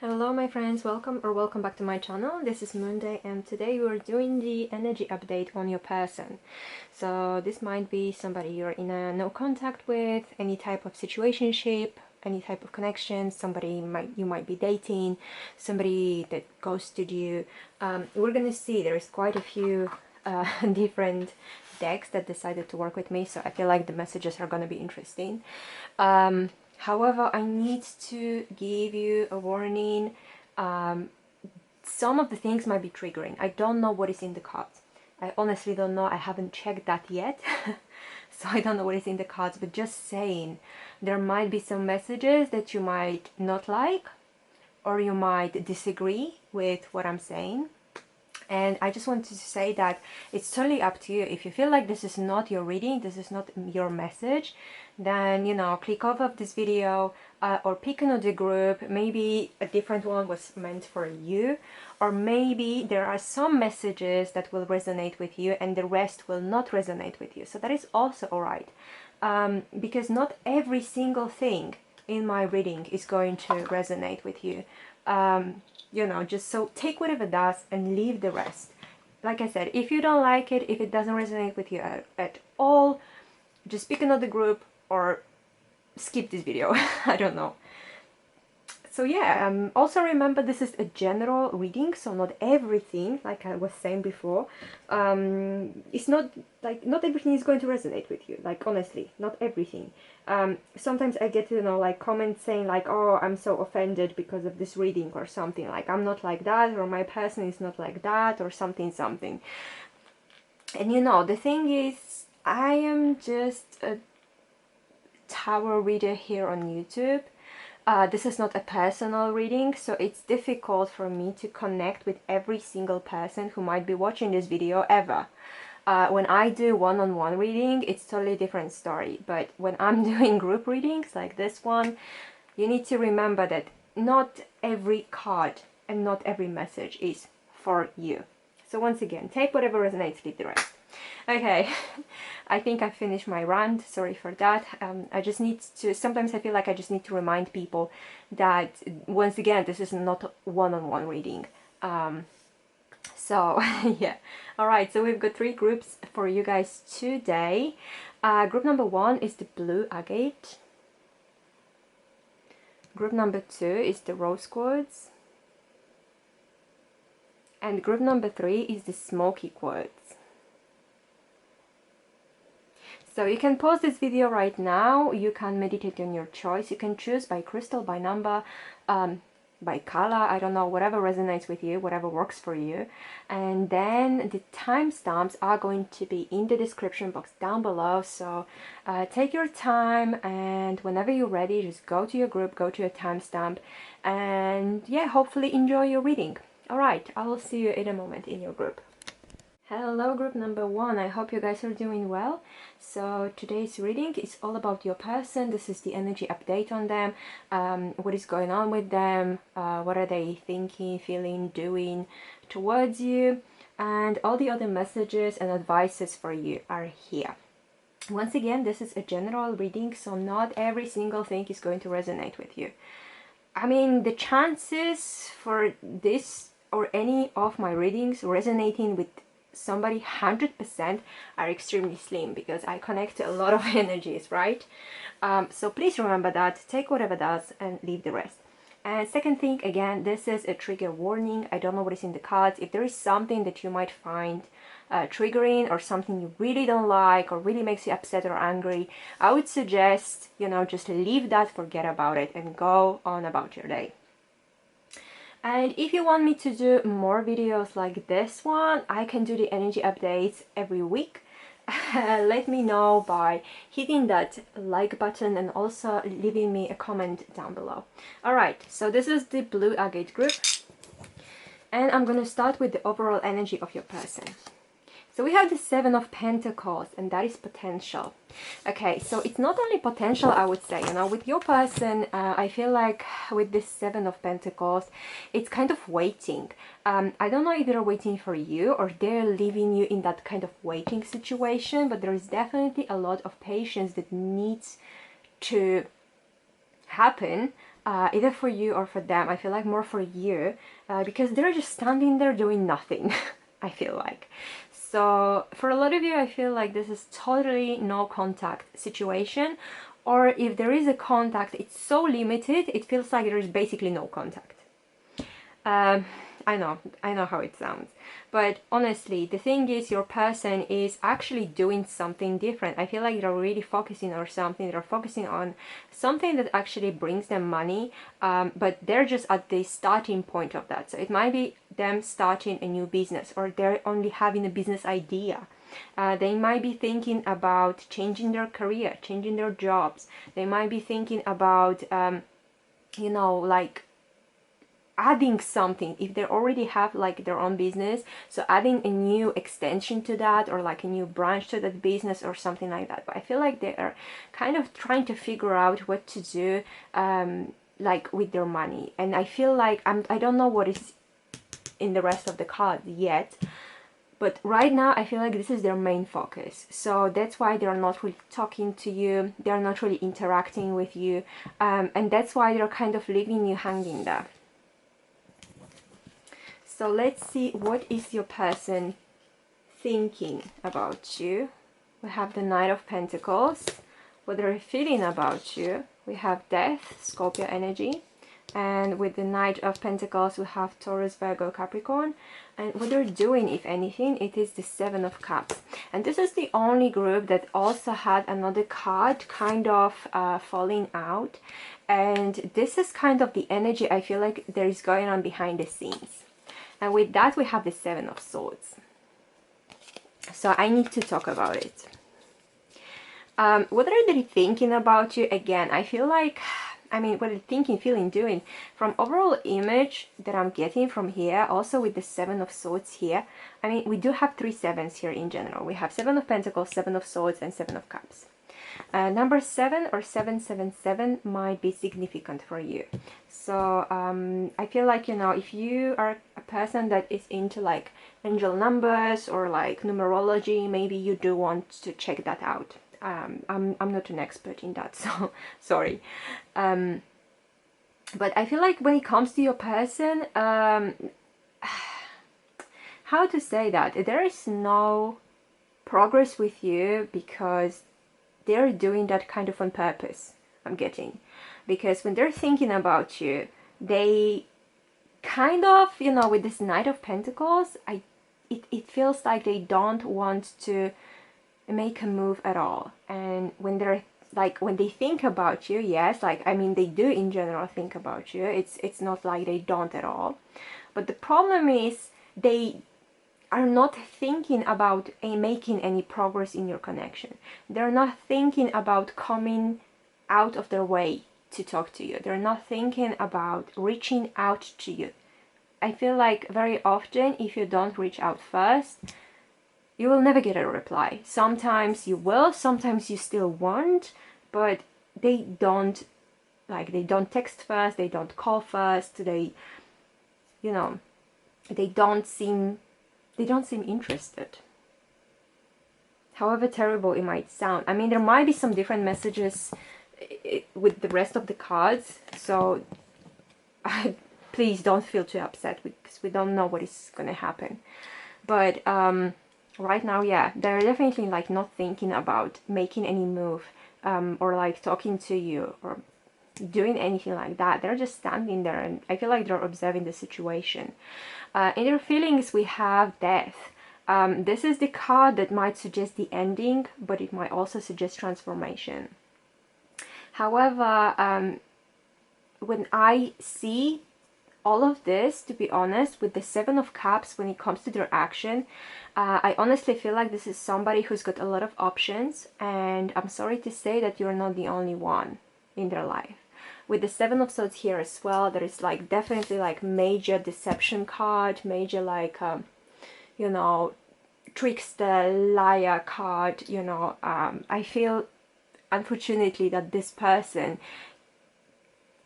Hello my friends, welcome back to my channel. This is Moonday and today we're doing the energy update on your person. So this might be somebody you're in a no contact with, any type of situationship, any type of connection, somebody you might be dating, somebody that ghosted you. We're gonna see there's quite a few different decks that decided to work with me, so I feel like the messages are gonna be interesting. However, I need to give you a warning. Some of the things might be triggering. I don't know what is in the cards. I honestly don't know. I haven't checked that yet. So I don't know what is in the cards, but just saying, there might be some messages that you might not like, or you might disagree with what I'm saying. And I just wanted to say that it's totally up to you. If you feel like this is not your reading, this is not your message, then, you know, click off of this video or pick another group. Maybe a different one was meant for you, or maybe there are some messages that will resonate with you and the rest will not resonate with you. So that is also all right, because not every single thing in my reading is going to resonate with you. You know, just so take whatever does and leave the rest. Like I said, if you don't like it, if it doesn't resonate with you at all, just pick another group or skip this video. I don't know. So yeah, also remember this is a general reading, so not everything, like I was saying before, it's not like not everything is going to resonate with you, like honestly, not everything. Sometimes I get, you know, like comments saying like, oh, I'm so offended because of this reading or something, like I'm not like that, or my person is not like that, or something. And you know, the thing is, I am just a tarot reader here on YouTube. This is not a personal reading, so it's difficult for me to connect with every single person who might be watching this video ever. When I do one-on-one reading, it's totally different story. But when I'm doing group readings like this one, you need to remember that not every card and not every message is for you. So once again, take whatever resonates, leave the rest. Okay, I think I finished my rant, sorry for that. I just need to, sometimes I feel like I just need to remind people that, once again, this is not one-on-one reading. So, yeah. Alright, so we've got 3 groups for you guys today. Group number 1 is the blue agate. Group number 2 is the rose quartz. And group number 3 is the smoky quartz. So you can pause this video right now, you can meditate on your choice, you can choose by crystal, by number, by color, I don't know, whatever resonates with you, whatever works for you. And then the timestamps are going to be in the description box down below, so take your time, and whenever you're ready, just go to your group, go to your timestamp, and yeah, hopefully enjoy your reading. Alright, I will see you in a moment in your group. Hello group number 1, I hope you guys are doing well. So today's reading is all about your person. This is the energy update on them, what is going on with them, what are they thinking, feeling, doing towards you, and all the other messages and advices for you are here. Once again, this is a general reading, so not every single thing is going to resonate with you. I mean, the chances for this or any of my readings resonating with somebody 100% are extremely slim, because I connect to a lot of energies, right? So please remember that, take whatever does and leave the rest. And second thing, again, this is a trigger warning. I don't know what is in the cards. If there is something that you might find triggering, or something you really don't like, or really makes you upset or angry, I would suggest, you know, just leave that, forget about it, and go on about your day. And if you want me to do more videos like this one, I can do the energy updates every week. Let me know by hitting that like button and also leaving me a comment down below. Alright, so this is the blue agate group, and I'm gonna start with the overall energy of your person. So we have the 7 of Pentacles, and that is potential. Okay, so it's not only potential, I would say, you know, with your person, I feel like with this 7 of Pentacles, it's kind of waiting. I don't know if they're waiting for you or they're leaving you in that kind of waiting situation, but there is definitely a lot of patience that needs to happen either for you or for them. I feel like more for you, because they're just standing there doing nothing. I feel like. So for a lot of you, I feel like this is totally no contact situation, or if there is a contact, it's so limited, it feels like there is basically no contact. I know how it sounds, but honestly, the thing is, your person is actually doing something different. I feel like they're really focusing on something. They're focusing on something that actually brings them money, but they're just at the starting point of that. So it might be them starting a new business, or they're only having a business idea. They might be thinking about changing their career, changing their jobs. They might be thinking about, you know, like adding something if they already have like their own business, so adding a new extension to that, or like a new branch to that business or something like that. But I feel like they are kind of trying to figure out what to do, like with their money. And I feel like I don't know what is in the rest of the cards yet, but right now I feel like this is their main focus. So that's why they're not really talking to you, they're not really interacting with you, and that's why they're kind of leaving you hanging there. So let's see, what is your person thinking about you? We have the Knight of Pentacles. What they're feeling about you, we have Death, Scorpio energy. And with the Knight of Pentacles, we have Taurus, Virgo, Capricorn. And what they're doing, if anything, it is the Seven of Cups. And this is the only group that also had another card kind of falling out. And this is kind of the energy I feel like there is going on behind the scenes. And with that, we have the Seven of Swords. So I need to talk about it. What are they thinking about you? Again, I feel like, I mean, what they're thinking, feeling, doing. From overall image that I'm getting from here, also with the Seven of Swords here. I mean, we do have 3 sevens here in general. We have Seven of Pentacles, Seven of Swords, and Seven of Cups. Number 7 or 777 might be significant for you. So I feel like, you know, if you are a person that is into like angel numbers or like numerology, maybe you do want to check that out. I'm not an expert in that, so sorry. But I feel like when it comes to your person, how to say that, there is no progress with you because they're doing that kind of on purpose, I'm getting. Because when they're thinking about you, they kind of, you know, with this Knight of Pentacles, it feels like they don't want to make a move at all. And when they're like, when they think about you, yes, like, I mean, they do in general think about you. It's not like they don't at all. But the problem is they are not thinking about making any progress in your connection. They're not thinking about coming out of their way to talk to you. They're not thinking about reaching out to you. I feel like very often, if you don't reach out first, you will never get a reply. Sometimes you will, sometimes you still won't, but they don't, like, they don't text first, they don't call first, they, you know, they don't seem interested. However terrible it might sound. I mean, there might be some different messages with the rest of the cards, so please don't feel too upset because we don't know what is going to happen. But right now, yeah, they're definitely like not thinking about making any move, or like talking to you or doing anything like that. They're just standing there, and I feel like they're observing the situation. In their feelings, we have Death. This is the card that might suggest the ending, but it might also suggest transformation. However, when I see all of this, to be honest, with the Seven of Cups, when it comes to their action, I honestly feel like this is somebody who's got a lot of options, and I'm sorry to say that you're not the only one in their life. With the Seven of Swords here as well, there is like definitely like major deception card, major like, you know, trickster, liar card, you know. I feel, unfortunately, that this person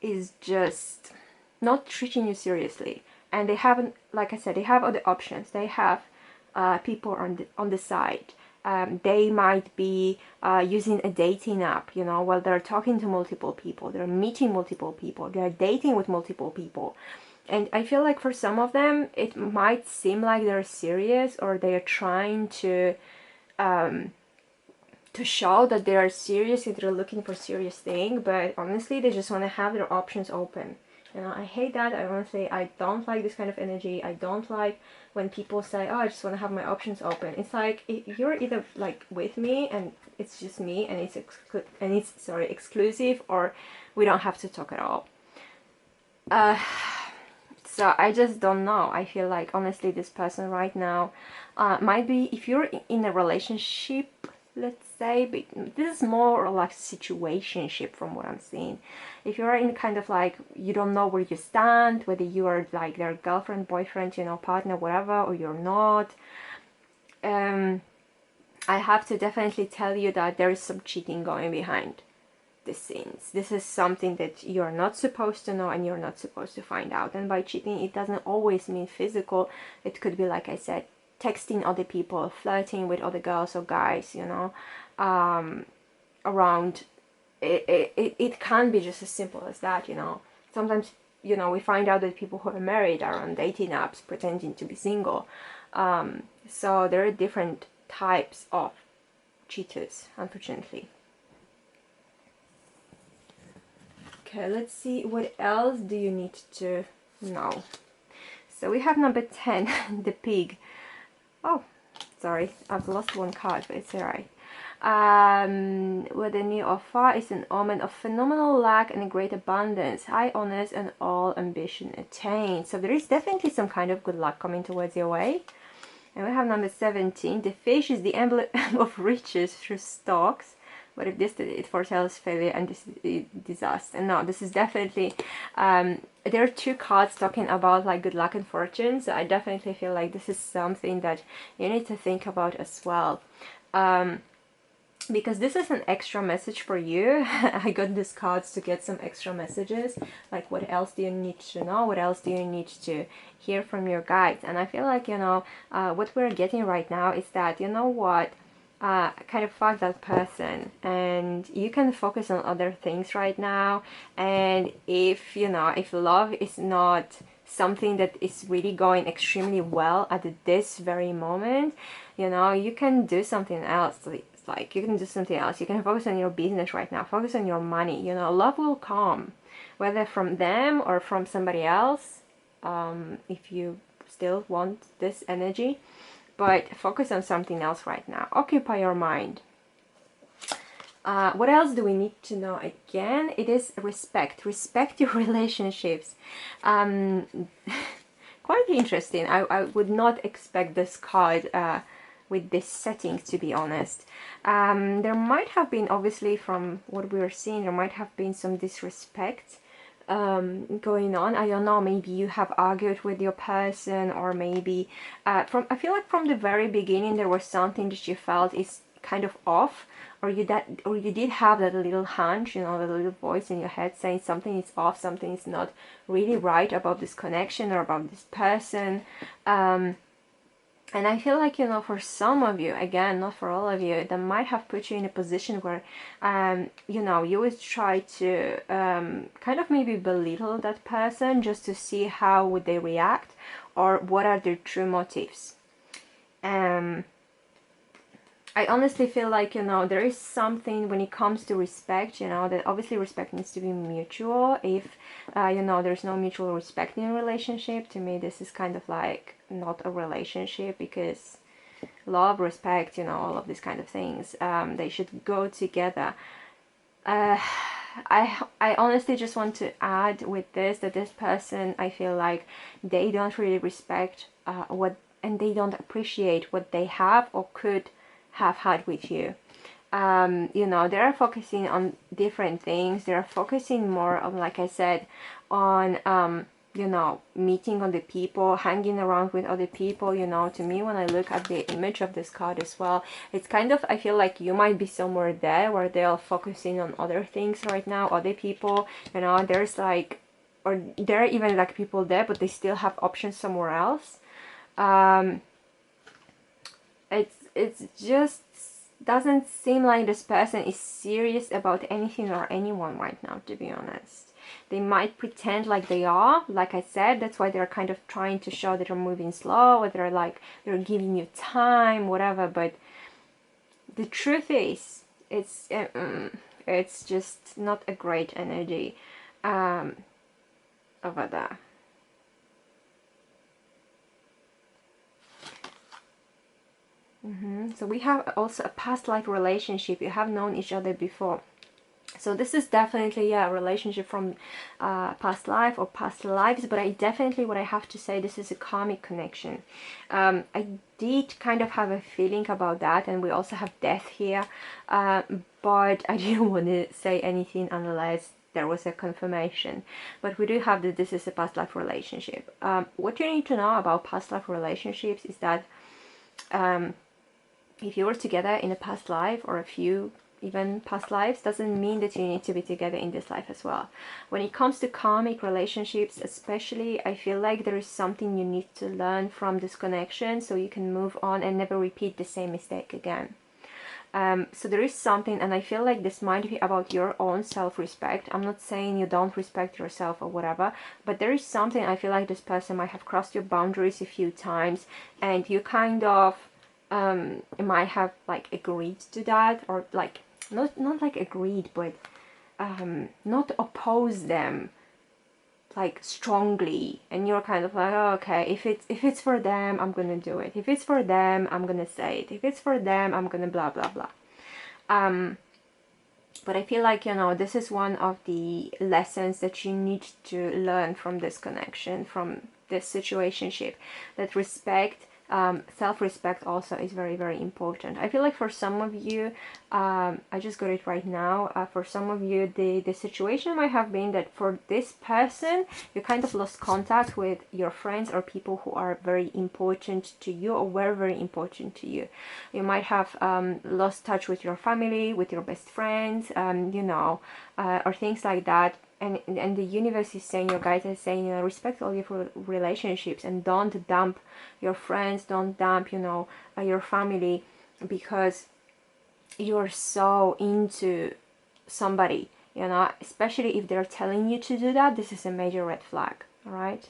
is just not treating you seriously. And they haven't, like I said, they have other options. They have people on the side. they might be using a dating app, you know, while they're talking to multiple people, they're meeting multiple people, they're dating with multiple people. And I feel like for some of them, it might seem like they're serious, or they're trying to show that they are serious and they're looking for serious thing, but honestly, they just want to have their options open. You know, I hate that. I want to say I don't like this kind of energy. I don't like when people say, "Oh, I just want to have my options open." It's like you're either like with me and it's just me and it's exclusive, or we don't have to talk at all. So I just don't know. I feel like honestly, this person right now might be, if you're in a relationship, let's say, but this is more like situationship from what I'm seeing. If you're in kind of like, you don't know where you stand, whether you are like their girlfriend, boyfriend, you know, partner, whatever, or you're not, I have to definitely tell you that there is some cheating going behind the scenes. This is something that you're not supposed to know and you're not supposed to find out. And by cheating, it doesn't always mean physical. It could be, like I said, texting other people, flirting with other girls or guys, you know, around. It can be just as simple as that, you know. Sometimes, you know, we find out that people who are married are on dating apps pretending to be single. So there are different types of cheaters, unfortunately. Okay, let's see, what else do you need to know? So we have number 10, the pig. Oh, sorry, I've lost one card, but it's alright. With a new offer is an omen of phenomenal luck and a great abundance, high honors and all ambition attained. So there is definitely some kind of good luck coming towards your way. And we have number 17, the fish is the emblem of riches through stalks. But if this, it foretells failure and disaster. No, this is definitely, there are two cards talking about like good luck and fortune. So I definitely feel like this is something that you need to think about as well. Because this is an extra message for you. I got these cards to get some extra messages. Like, what else do you need to know? What else do you need to hear from your guides? And I feel like, you know, what we're getting right now is that, you know what, kind of fuck that person and you can focus on other things right now. And if, you know, if love is not something that is really going extremely well at this very moment, you know, you can do something else. Like you can do something else. You can focus on your business right now, focus on your money. You know, love will come, whether from them or from somebody else, if you still want this energy. But focus on something else right now. Occupy your mind. What else do we need to know? Again, it is respect. Respect your relationships. Quite interesting. I would not expect this card with this setting, to be honest. There might have been, obviously, from what we were seeing, there might have been some disrespect going on. I don't know, maybe you have argued with your person, or maybe I feel like from the very beginning there was something that you felt is kind of off, or you did have that little hunch, you know, that little voice in your head saying something is off, something is not really right about this connection or about this person. And I feel like, you know, for some of you, again, not for all of you, that might have put you in a position where, you know, you always try to kind of maybe belittle that person just to see how would they react, or what are their true motives. I honestly feel like, you know, there is something when it comes to respect, you know, that obviously respect needs to be mutual. If, you know, there's no mutual respect in a relationship, to me, this is kind of like not a relationship, because love, respect, you know, all of these kind of things, they should go together. I honestly just want to add with this that this person, I feel like they don't really respect and they don't appreciate what they have or could have had with you. You know, they're focusing on different things. They're focusing more on, like I said, on you know, meeting other people, hanging around with other people. You know, to me, when I look at the image of this card as well, it's kind of, I feel like you might be somewhere there where they're focusing on other things right now, other people, you know, there's like, or there are even like people there, but they still have options somewhere else. it's just doesn't seem like this person is serious about anything or anyone right now, to be honest. They might pretend like they are, like I said, that's why they're kind of trying to show that they're moving slow, or they're like, they're giving you time, whatever, but the truth is, it's just not a great energy over there. So we have also a past life relationship. You have known each other before. So this is definitely, yeah, a relationship from past life or past lives, but what I have to say, this is a karmic connection. I did kind of have a feeling about that, and we also have death here, but I didn't want to say anything unless there was a confirmation. But we do have that this is a past life relationship. What you need to know about past life relationships is that if you were together in a past life, or a few even past lives, doesn't mean that you need to be together in this life as well. When it comes to karmic relationships especially, I feel like there is something you need to learn from this connection so you can move on and never repeat the same mistake again. So there is something, and I feel like this might be about your own self-respect. I'm not saying you don't respect yourself or whatever, but there is something, I feel like this person might have crossed your boundaries a few times, and you kind of might have like agreed to that, or like not like agreed, but not oppose them like strongly, and you're kind of like, oh, okay, if it's for them, I'm gonna do it. If it's for them, I'm gonna say it. If it's for them, I'm gonna blah blah blah. But I feel like, you know, this is one of the lessons that you need to learn from this connection, from this situationship, that respect, self-respect also is very, very important. I feel like for some of you, I just got it right now, for some of you, the situation might have been that for this person, you kind of lost contact with your friends or people who are very important to you, or were very important to you. You might have lost touch with your family, with your best friends, you know, or things like that. And the universe is saying, your guides are saying, you know, respect all your relationships, and don't dump your friends, don't dump, you know, your family, because you're so into somebody, you know, especially if they're telling you to do that. This is a major red flag. All right.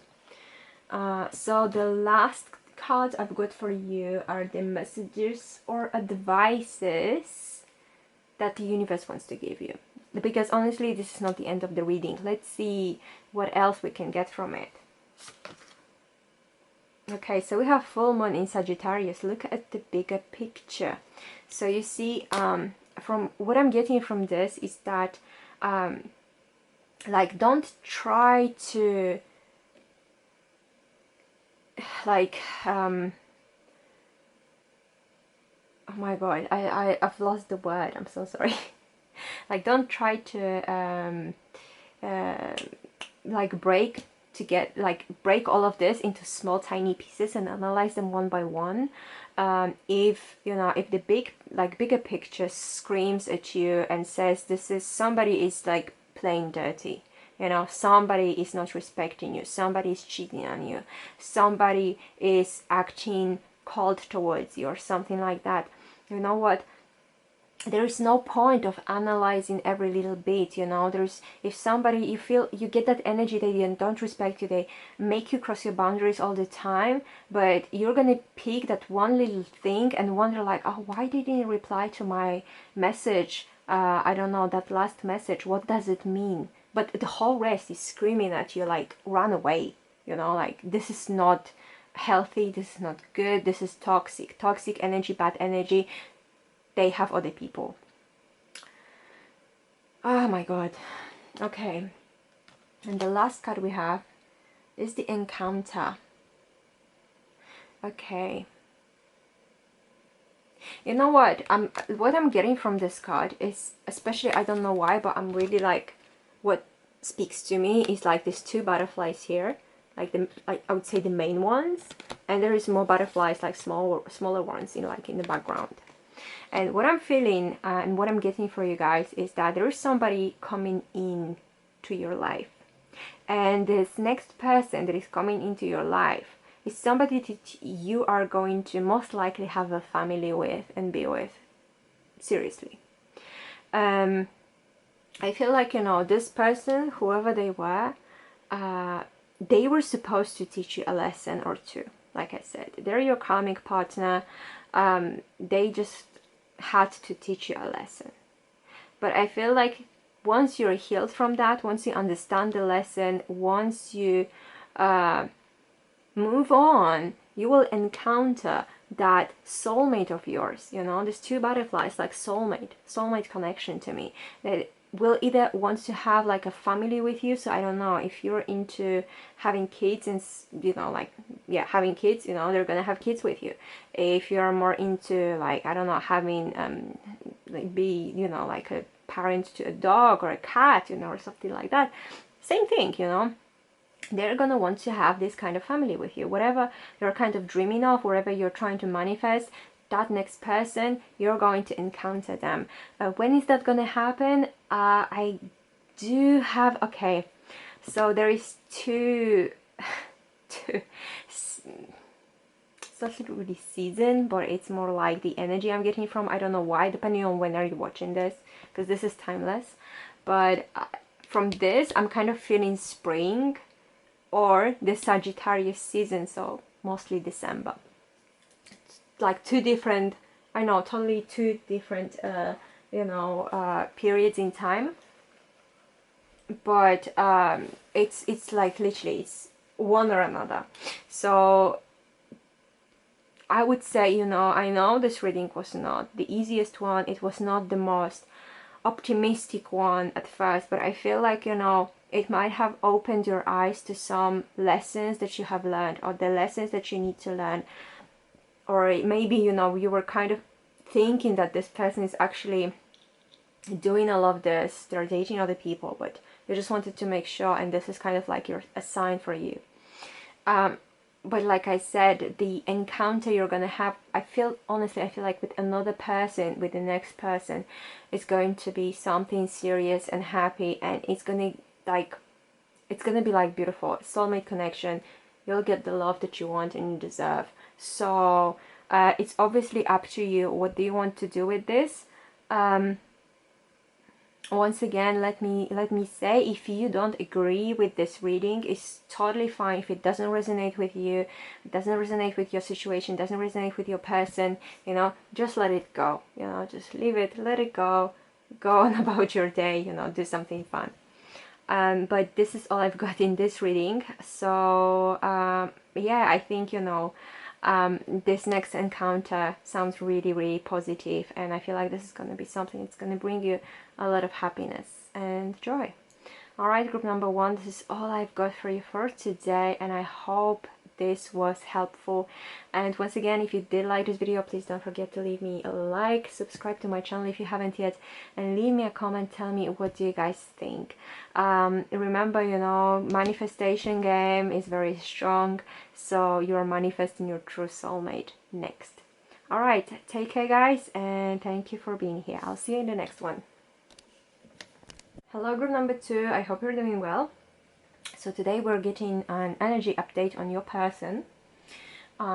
So the last cards I've got for you are the messages or advices that the universe wants to give you. Because honestly, this is not the end of the reading. Let's see what else we can get from it. Okay, so we have full moon in Sagittarius. Look at the bigger picture. So you see, from what I'm getting from this is that, like, don't try to, like, oh my god, I've lost the word. I'm so sorry. Like, don't try to like break all of this into small tiny pieces and analyze them one by one. If you know, if the bigger picture screams at you and says this is, somebody is like playing dirty, you know, somebody is not respecting you, somebody is cheating on you, somebody is acting cold towards you, or something like that, you know what, there is no point of analyzing every little bit, you know. There's, if somebody, you feel, you get that energy, they don't respect you, they make you cross your boundaries all the time, but you're gonna pick that one little thing and wonder like, oh, why didn't you reply to my message, I don't know, that last message, what does it mean? But the whole rest is screaming at you like, run away, you know, like, this is not healthy, this is not good, this is toxic energy, bad energy. They have other people. Oh my god. Okay. And the last card we have is the encounter. Okay. You know what? What I'm getting from this card is, especially, I don't know why, but I'm really like, what speaks to me is like these two butterflies here. Like I would say the main ones. And there is more butterflies, like smaller ones, you know, like in the background. And what I'm feeling and what I'm getting for you guys is that there is somebody coming in to your life. And this next person that is coming into your life It's somebody that you are going to most likely have a family with and be with. Seriously. I feel like, you know, this person, whoever they were supposed to teach you a lesson or two. Like I said, they're your karmic partner. They just had to teach you a lesson. But I feel like once you're healed from that, once you understand the lesson, once you move on, you will encounter that soulmate of yours. You know, there's two butterflies, like soulmate connection to me, that will either want to have like a family with you. So I don't know if you're into having kids and, you know, like, yeah, having kids, you know, they're gonna have kids with you. If you're more into, like, I don't know, having like, be, you know, like a parent to a dog or a cat, you know, or something like that, same thing, you know, they're gonna want to have this kind of family with you. Whatever you're kind of dreaming of, whatever you're trying to manifest, that next person, you're going to encounter them. When is that gonna happen? I do have, okay, so there is two it's not really season, but it's more like the energy I'm getting from, I don't know why, depending on when are you watching this, because this is timeless, but from this I'm kind of feeling spring or the Sagittarius season, so mostly December. It's like two different, I know, totally two different you know, periods in time, but it's like literally it's one or another. So I would say, you know, I know this reading was not the easiest one, it was not the most optimistic one at first, but I feel like, you know, it might have opened your eyes to some lessons that you have learned, or the lessons that you need to learn. Or maybe, you know, you were kind of thinking that this person is actually doing all of this, they're dating other people, but you just wanted to make sure, and this is kind of like a sign for you. But like I said, the encounter you're gonna have, I feel, honestly, I feel like with another person, with the next person, it's going to be something serious and happy, and it's gonna be like beautiful soulmate connection. You'll get the love that you want and you deserve. So it's obviously up to you. What do you want to do with this? Once again, let me say, if you don't agree with this reading, it's totally fine. If it doesn't resonate with you, it doesn't resonate with your situation, doesn't resonate with your person, you know, just let it go, you know, just leave it, let it go on about your day, you know, do something fun. But this is all I've got in this reading. So yeah, I think, you know, this next encounter sounds really positive, and I feel like this is going to be something that's going to bring you a lot of happiness and joy. Alright, group number one, this is all I've got for you for today, and I hope this was helpful. And once again, if you did like this video, please don't forget to leave me a like, subscribe to my channel if you haven't yet, and leave me a comment. Tell me, what do you guys think? Remember, you know, manifestation game is very strong, so you're manifesting your true soulmate next. Alright, take care guys, and thank you for being here. I'll see you in the next one. Hello group number two, I hope you're doing well. So today we're getting an energy update on your person.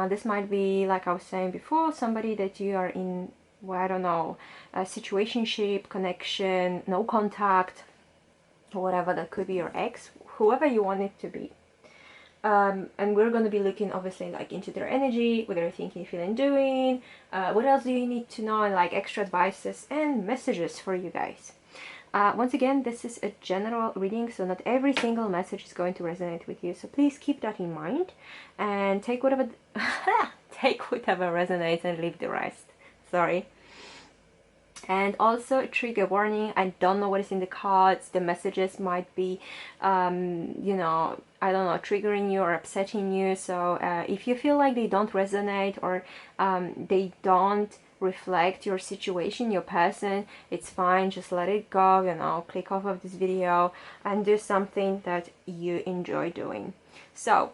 This might be, like I was saying before, somebody that you are in, well, I don't know, a situationship, connection, no contact, or whatever. That could be your ex, whoever you want it to be. And we're going to be looking obviously like into their energy, what they're thinking, feeling, doing, what else do you need to know, and like extra advices and messages for you guys. Once again, this is a general reading, so not every single message is going to resonate with you, so please keep that in mind and take whatever resonates and leave the rest. Sorry. And also, trigger warning, I don't know what is in the cards. The messages might be you know, I don't know, triggering you or upsetting you, so if you feel like they don't resonate, or they don't reflect your situation, your person, it's fine, just let it go, you know, click off of this video and do something that you enjoy doing. So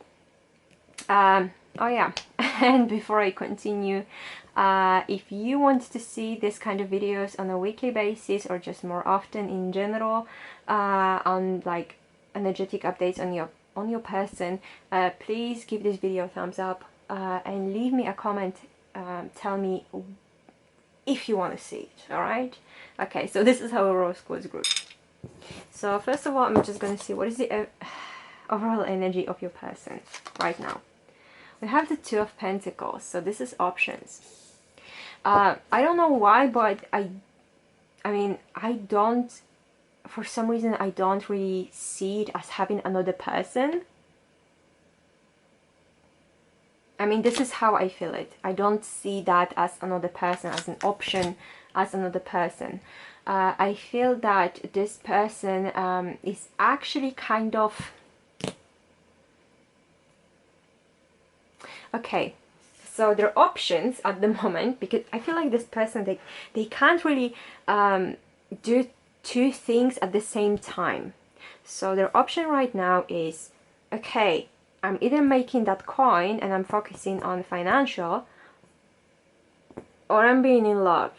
oh yeah, and before I continue, if you want to see this kind of videos on a weekly basis, or just more often in general, on like energetic updates on your on your person, please give this video a thumbs up and leave me a comment. Tell me if you want to see it. All right? Okay, so this is how a rose quartz group. So first of all, I'm just going to see what is the overall energy of your person right now. We have the Two of Pentacles, so this is options. I don't know why, but I mean, I don't, for some reason, I don't really see it as having another person. I mean, this is how I feel it. I don't see that as another person, as an option, as another person. I feel that this person is actually kind of... Okay, so there are options at the moment, because I feel like this person, they can't really do two things at the same time. So their option right now is, okay, I'm either making that coin and I'm focusing on financial, or I'm being in love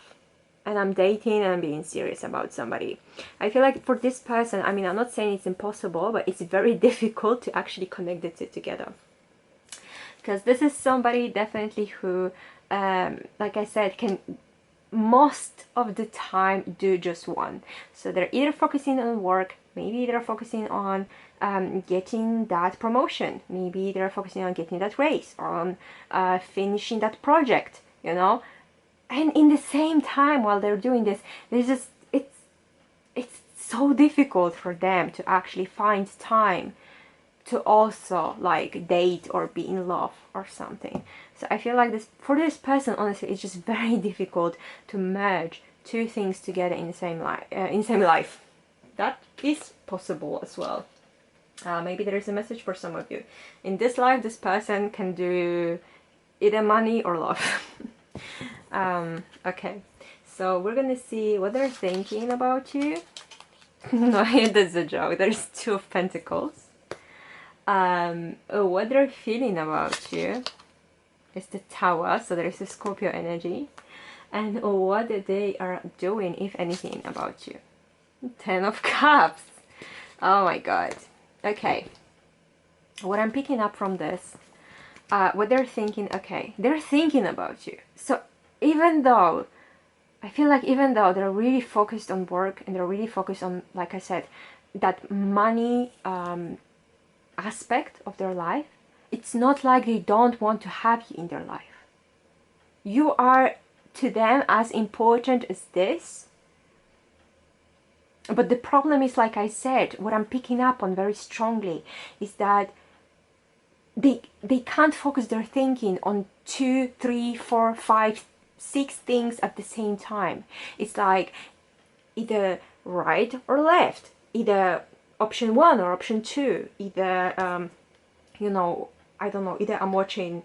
and I'm dating and I'm being serious about somebody. I feel like for this person, I mean, I'm not saying it's impossible, but it's very difficult to actually connect the two together. Because this is somebody definitely who, like I said, can most of the time do just one. So they're either focusing on work, maybe they're focusing on getting that promotion, maybe they're focusing on getting that raise, or on finishing that project, you know. And in the same time, while they're doing this, there's just, it's so difficult for them to actually find time to also like date or be in love or something. So I feel like this, for this person, honestly, it's just very difficult to merge two things together in the same life. That is possible as well. Maybe there is a message for some of you. In this life, this person can do either money or love. Okay, so we're gonna see what they're thinking about you. No, that's a joke. There's Two of Pentacles. What they're feeling about you is the Tower, so there's a Scorpio energy, and what they are doing, if anything, about you. Ten of Cups. Oh my god. Okay, what I'm picking up from this, what they're thinking, okay, they're thinking about you. So even though, I feel like even though they're really focused on work and they're really focused on, like I said, that money aspect of their life, it's not like they don't want to have you in their life. You are to them as important as this. But the problem is, like I said, what I'm picking up on very strongly is that they can't focus their thinking on 2, 3, 4, 5, 6 things at the same time. It's like either right or left, either option 1 or option 2, either you know, I don't know, either I'm watching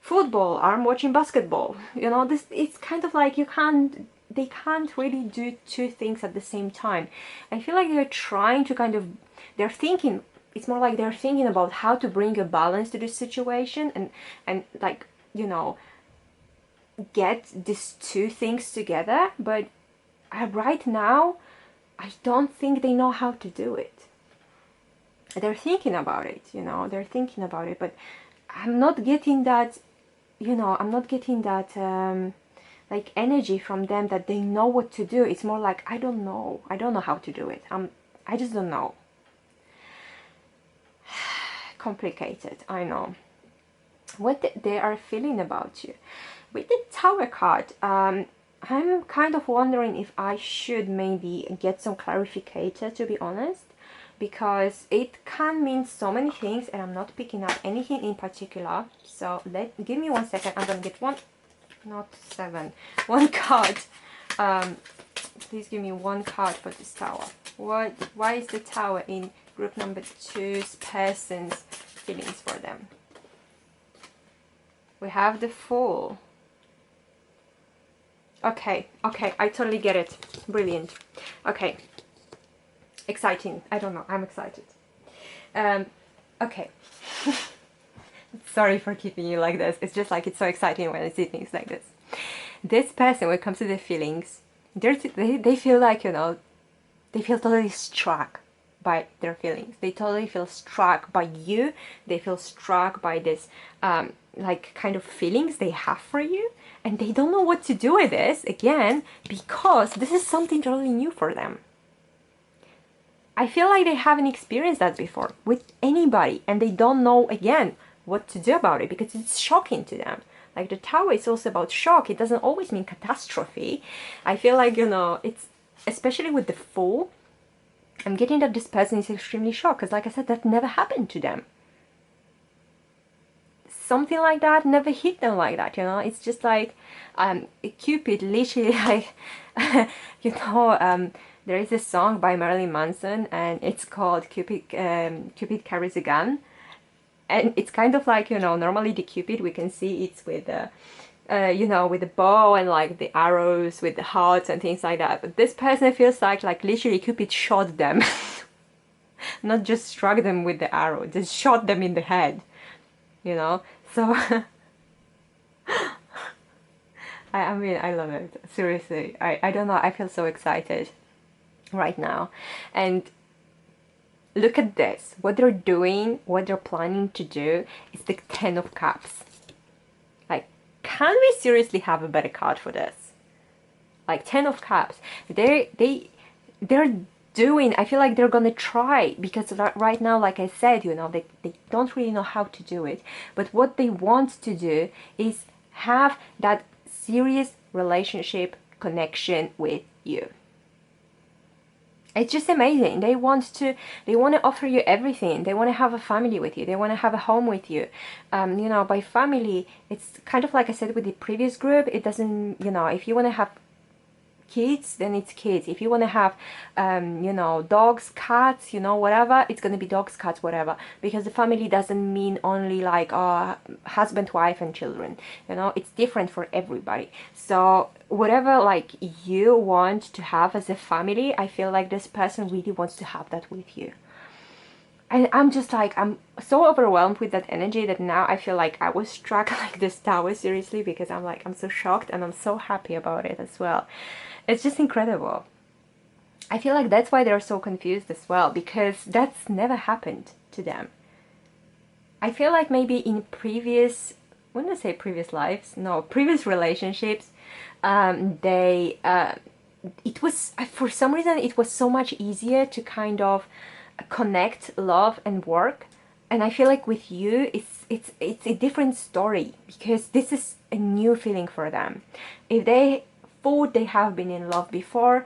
football or I'm watching basketball, you know. This, it's kind of like they can't really do two things at the same time. I feel like they're trying to kind of, they're thinking, it's more like they're thinking about how to bring a balance to this situation and like, you know, get these two things together. But right now, I don't think they know how to do it. They're thinking about it, you know, they're thinking about it, but I'm not getting that, you know, I'm not getting that like energy from them that they know what to do. It's more like, I don't know how to do it. I just don't know. Complicated, I know. What they are feeling about you. With the Tower card, I'm kind of wondering if I should maybe get some clarificator, to be honest, because it can mean so many things and I'm not picking up anything in particular. So give me 1 second. I'm gonna get one card. Please give me one card for this Tower. Why is the Tower in group number 2's person's feelings for them? We have the Fool. Okay, I totally get it. Brilliant. Okay. Exciting. I don't know. I'm excited. Okay. Sorry for keeping you like this. It's just like, it's so exciting when I see things like this. This person, when it comes to their feelings, they feel like, you know, they feel totally struck by their feelings. They totally feel struck by you. They feel struck by this like kind of feelings they have for you, and they don't know what to do with this, again, because this is something totally new for them. I feel like they haven't experienced that before with anybody, and they don't know, again, what to do about it, because it's shocking to them. Like the Tower is also about shock. It doesn't always mean catastrophe. I feel like, you know, it's, especially with the Fool, I'm getting that this person is extremely shocked, because like I said, that never happened to them. Something like that never hit them like that, you know. It's just like Cupid literally like you know, there is a song by Marilyn Manson, and it's called Cupid Carries a Gun, and it's kind of like, you know, normally the Cupid we can see it's with you know, with the bow and like the arrows with the hearts and things like that, but this person feels like literally Cupid shot them not just struck them with the arrow, just shot them in the head, you know. So I mean, I love it, seriously. I don't know, I feel so excited right now. And look at this, what they're doing, what they're planning to do is the 10 of Cups. Like, can we seriously have a better card for this? Like 10 of Cups, they're doing, I feel like they're gonna try, because right now, like I said, you know, they don't really know how to do it, but what they want to do is have that serious relationship connection with you. It's just amazing. They want to offer you everything. They want to have a family with you. They want to have a home with you. You know, by family, it's kind of like I said with the previous group, it doesn't, you know, if you want to have kids, then it's kids. If you want to have you know, dogs, cats, you know, whatever, it's going to be dogs, cats, whatever, because the family doesn't mean only like husband, wife and children, you know. It's different for everybody. So whatever like you want to have as a family, I feel like this person really wants to have that with you. And I'm just like, I'm so overwhelmed with that energy that now I feel like I was struck like this Tower, seriously, because I'm like, I'm so shocked and I'm so happy about it as well. It's just incredible. I feel like that's why they're so confused as well, because that's never happened to them. I feel like maybe in previous, when I say previous lives, no, previous relationships, it was, for some reason, it was so much easier to kind of connect, love and work. And I feel like with you, it's a different story, because this is a new feeling for them. If they thought they have been in love before,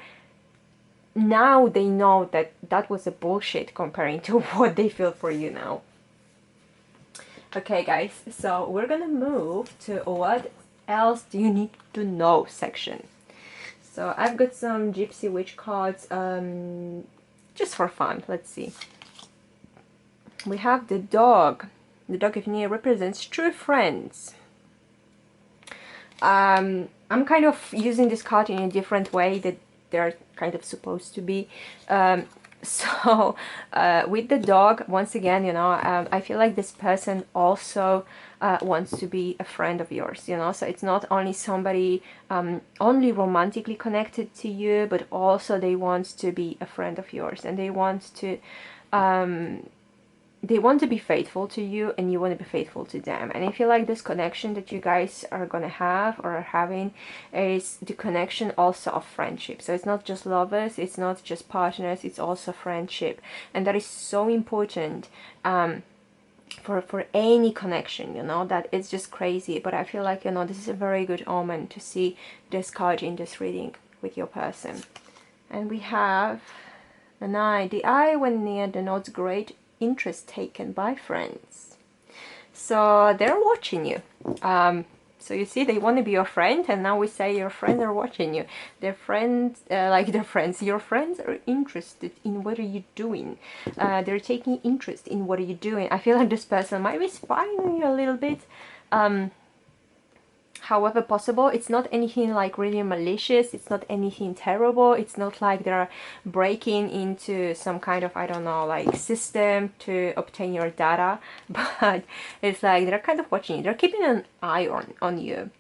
now they know that that was a bullshit comparing to what they feel for you now. Okay guys, so we're gonna move to what else do you need to know section. So I've got some Gypsy Witch cards just for fun. Let's see. We have the dog. The dog of Nia represents true friends. I'm kind of using this card in a different way that they're kind of supposed to be. So with the dog, once again, you know, I feel like this person also wants to be a friend of yours, you know. So it's not only somebody only romantically connected to you, but also they want to be a friend of yours, and they want to be faithful to you, and you want to be faithful to them. And I feel like this connection that you guys are gonna have or are having is the connection also of friendship. So it's not just lovers, it's not just partners, it's also friendship, and that is so important for any connection, you know. That it's just crazy. But I feel like, you know, this is a very good omen to see this card in this reading with your person. And we have an eye. The eye, when near, denotes great interest taken by friends. So they're watching you. So you see, they want to be your friend, and now we say your friends are watching you. Their friends, your friends are interested in what are you doing. They're taking interest in what are you doing. I feel like this person might be spying on you a little bit. However possible. It's not anything like really malicious, it's not anything terrible, it's not like they're breaking into some kind of, I don't know, like system to obtain your data, but it's like they're kind of watching you, they're keeping an eye on you,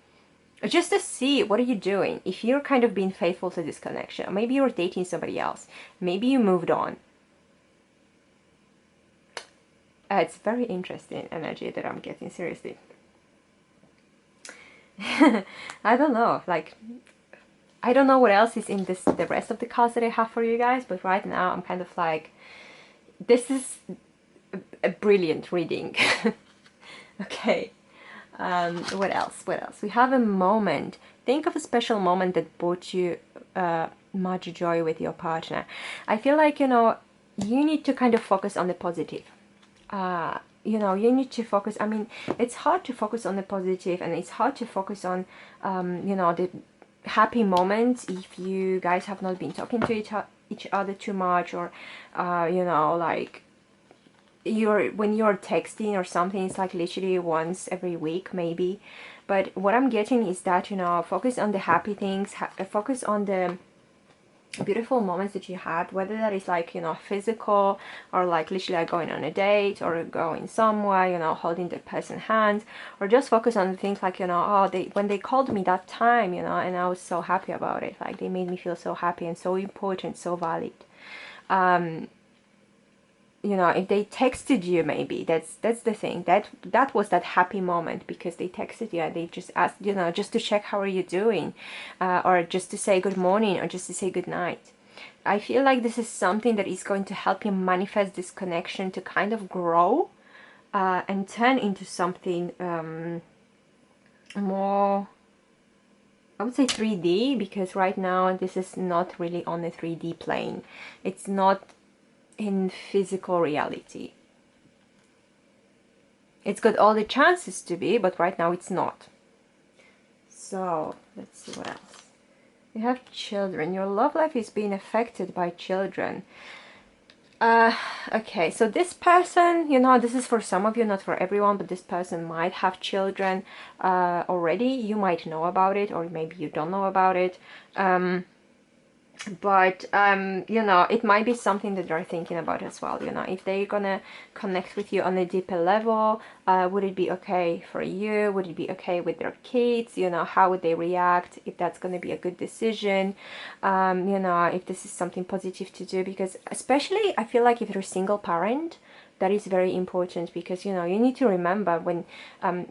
just to see what are you doing. If you're kind of being faithful to this connection, maybe you're dating somebody else, maybe you moved on, It's very interesting energy that I'm getting, seriously. I don't know, like, I don't know what else is in the rest of the cards that I have for you guys, but right now I'm kind of like, this is a brilliant reading. Okay. What else? What else? We have a moment. Think of a special moment that brought you much joy with your partner. I feel like, you know, you need to kind of focus on the positive. You know, you need to focus. I mean, it's hard to focus on the positive, and it's hard to focus on, you know, the happy moments if you guys have not been talking to each other too much, or, you know, like, when you're texting or something, it's like literally once every week maybe. But what I'm getting is that, you know, focus on the happy things, focus on the beautiful moments that you had, whether that is like, you know, physical, or like literally like going on a date, or going somewhere, you know, holding the person's hand, or just focus on the things like, you know, oh, when they called me that time, you know, and I was so happy about it, like they made me feel so happy and so important, so valid. You know, if they texted you, maybe that's the thing, that was that happy moment, because they texted you and they just asked, you know, just to check how are you doing, or just to say good morning, or just to say good night. I feel like this is something that is going to help you manifest this connection to kind of grow and turn into something more, I would say 3D, because right now this is not really on a 3D plane. It's not in physical reality. It's got all the chances to be, but right now it's not. So let's see what else. You have children. Your love life is being affected by children. Okay, so this person, you know, this is for some of you, not for everyone, but this person might have children already. You might know about it, or maybe you don't know about it. But you know, it might be something that they're thinking about as well. You know, if they're gonna connect with you on a deeper level, would it be okay for you? Would it be okay with their kids? You know, how would they react? If that's gonna be a good decision, you know, if this is something positive to do. Because especially I feel like if you're a single parent, that is very important, because, you know, you need to remember when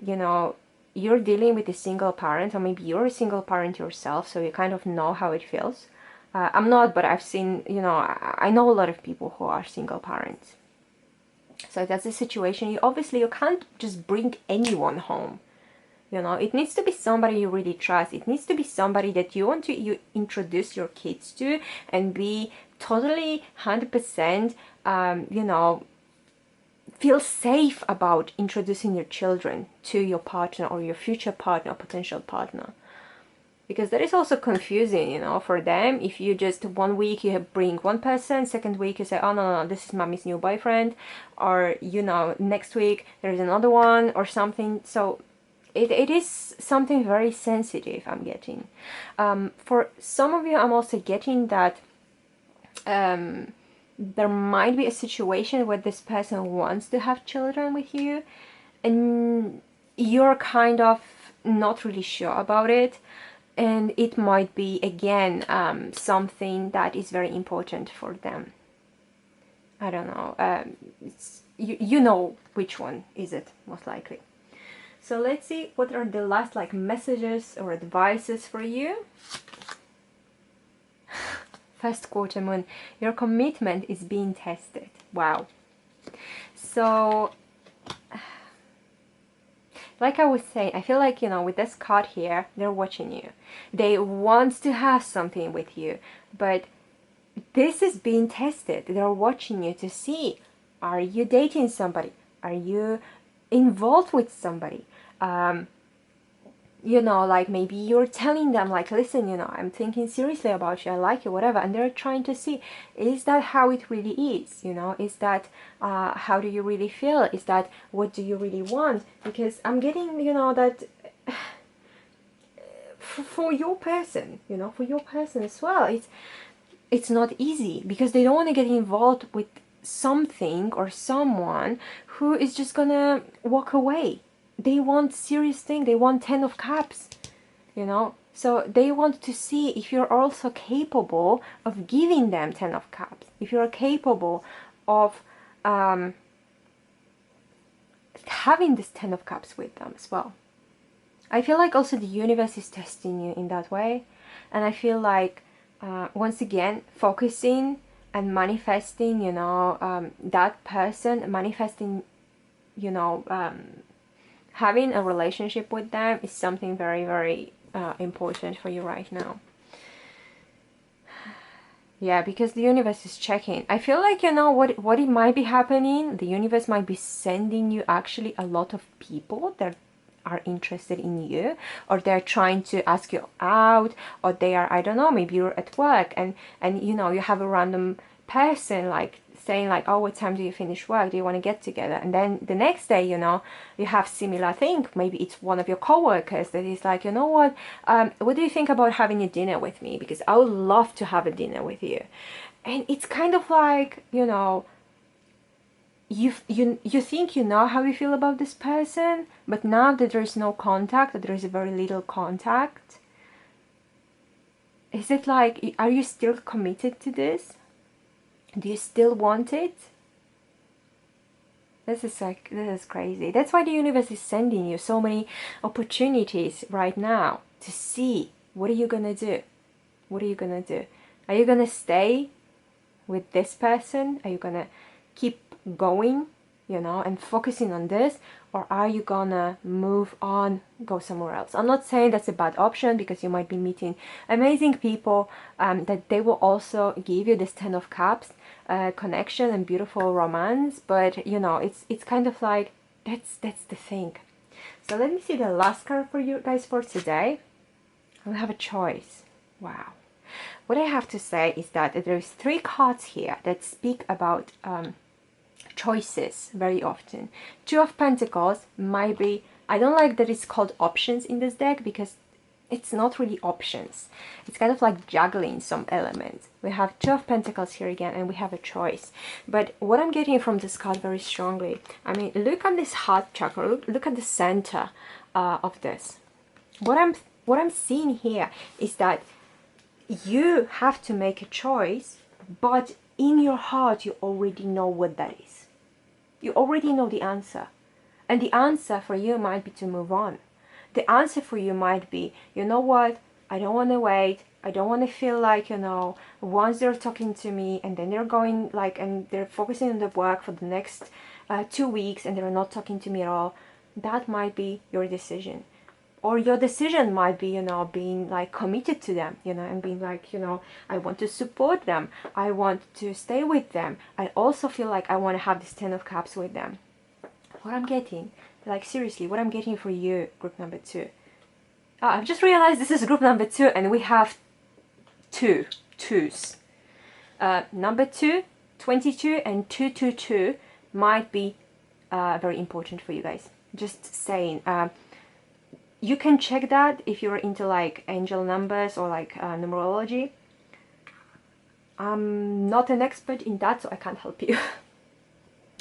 you know, you're dealing with a single parent, or maybe you're a single parent yourself, so you kind of know how it feels. I'm not, but I've seen, you know, I know a lot of people who are single parents. So if that's the situation, you can't just bring anyone home. You know, it needs to be somebody you really trust. It needs to be somebody that you want to introduce your kids to, and be totally 100%, you know, feel safe about introducing your children to your partner, or your future partner, or potential partner. Because that is also confusing, you know, for them. If you just 1 week you bring one person, second week you say, oh no, this is mommy's new boyfriend, or, you know, next week there's another one or something. So it is something very sensitive I'm getting. For some of you, I'm also getting that there might be a situation where this person wants to have children with you, and you're kind of not really sure about it. And it might be, again, something that is very important for them. I don't know. You know which one is it, most likely. So let's see what are the last like messages or advices for you. First quarter moon. Your commitment is being tested. Wow. So, like I was saying, I feel like, you know, with this card here, they're watching you. They want to have something with you, but this is being tested. They're watching you to see, are you dating somebody? Are you involved with somebody? You know, like maybe you're telling them like, listen, you know, I'm thinking seriously about you, I like you, whatever. And they're trying to see, is that how it really is? You know, is that how do you really feel? Is that what do you really want? Because I'm getting, you know, that for your person, you know, for your person as well, it's not easy, because they don't want to get involved with something or someone who is just gonna walk away. They want serious thing. They want 10 of cups, you know. So they want to see if you're also capable of giving them 10 of cups. If you're capable of, having this Ten of Cups with them as well. I feel like also the universe is testing you in that way. And I feel like, once again, focusing and manifesting, you know, that person, manifesting, you know, having a relationship with them is something very, very important for you right now. Yeah, because the universe is checking. I feel like, you know, what it might be happening, the universe might be sending you actually a lot of people that are interested in you, or they're trying to ask you out, or they are, I don't know, maybe you're at work and you know, you have a random person like saying like, oh, what time do you finish work, do you want to get together? And then the next day, you know, you have similar thing. Maybe it's one of your co-workers that is like, you know what do you think about having a dinner with me, because I would love to have a dinner with you. And it's kind of like, you know, you think you know how you feel about this person, but now that there is no contact, that there is very little contact, is it like, are you still committed to this? Do you still want it? This is crazy. That's why the universe is sending you so many opportunities right now to see what are you gonna do. What are you gonna do? Are you gonna stay with this person? Are you gonna keep going, you know, and focusing on this, or are you gonna move on, go somewhere else? I'm not saying that's a bad option, because you might be meeting amazing people that they will also give you this Ten of Cups connection and beautiful romance. But you know, it's kind of like that's the thing. So let me see the last card for you guys for today. I have a choice. Wow. What I have to say is that there's 3 cards here that speak about choices very often. 2 of Pentacles might be, I don't like that it's called options in this deck, because it's not really options. It's kind of like juggling some elements. We have 2 of Pentacles here again, and we have a choice. But what I'm getting from this card very strongly, I mean, look at this heart chakra, look at the center of this. What I'm seeing here is that you have to make a choice, but in your heart you already know what that is. You already know the answer. And the answer for you might be to move on. The answer for you might be, you know what, I don't want to wait. I don't want to feel like, you know, once they're talking to me and then they're going like, and they're focusing on the work for the next 2 weeks and they're not talking to me at all. That might be your decision. Or your decision might be, you know, being like committed to them, you know, and being like, you know, I want to support them. I want to stay with them. I also feel like I want to have this 10 of Cups with them. What I'm getting, like seriously, what I'm getting for you, group number 2. Oh, I've just realized this is group number 2 and we have 2 twos. Number 2, 22 and 222 might be very important for you guys. Just saying. You can check that if you're into like angel numbers or like numerology. I'm not an expert in that, so I can't help you.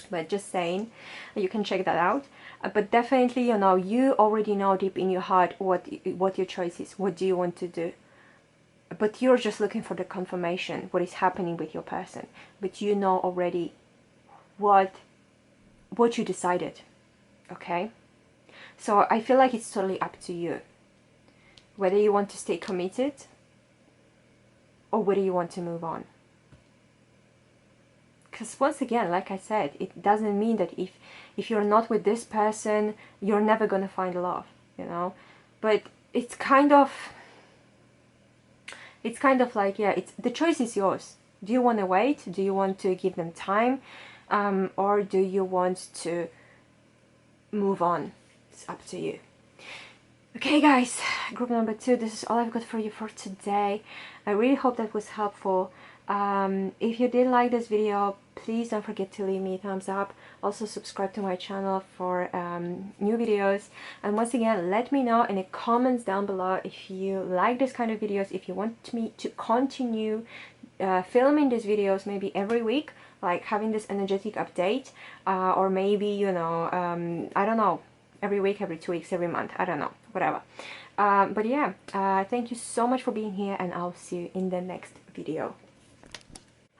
But just saying, you can check that out. But definitely, you know, you already know deep in your heart what your choice is. What do you want to do? But you're just looking for the confirmation, what is happening with your person. But you know already what you decided, okay? So I feel like it's totally up to you whether you want to stay committed or whether you want to move on. Because once again, like I said, it doesn't mean that if you're not with this person, you're never going to find love, you know. But it's kind of like, yeah, the choice is yours. Do you want to wait? Do you want to give them time? Or do you want to move on? It's up to you. Okay guys, group number 2, this is all I've got for you for today. I really hope that was helpful. If you did like this video, please don't forget to leave me a thumbs up. Also subscribe to my channel for new videos. And once again, let me know in the comments down below if you like this kind of videos, if you want me to continue filming these videos maybe every week, like having this energetic update, or maybe, you know, I don't know, every week, every 2 weeks, every month, I don't know, whatever. But yeah, thank you so much for being here, and I'll see you in the next video.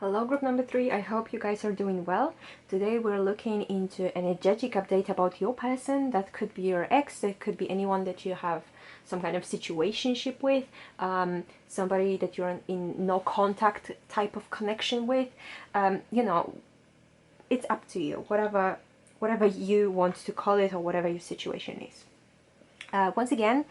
Hello group number 3, I hope you guys are doing well. Today we're looking into an energetic update about your person. That could be your ex, it could be anyone that you have some kind of situationship with, somebody that you're in no contact type of connection with. You know, it's up to you, whatever you want to call it or whatever your situation is. Once again,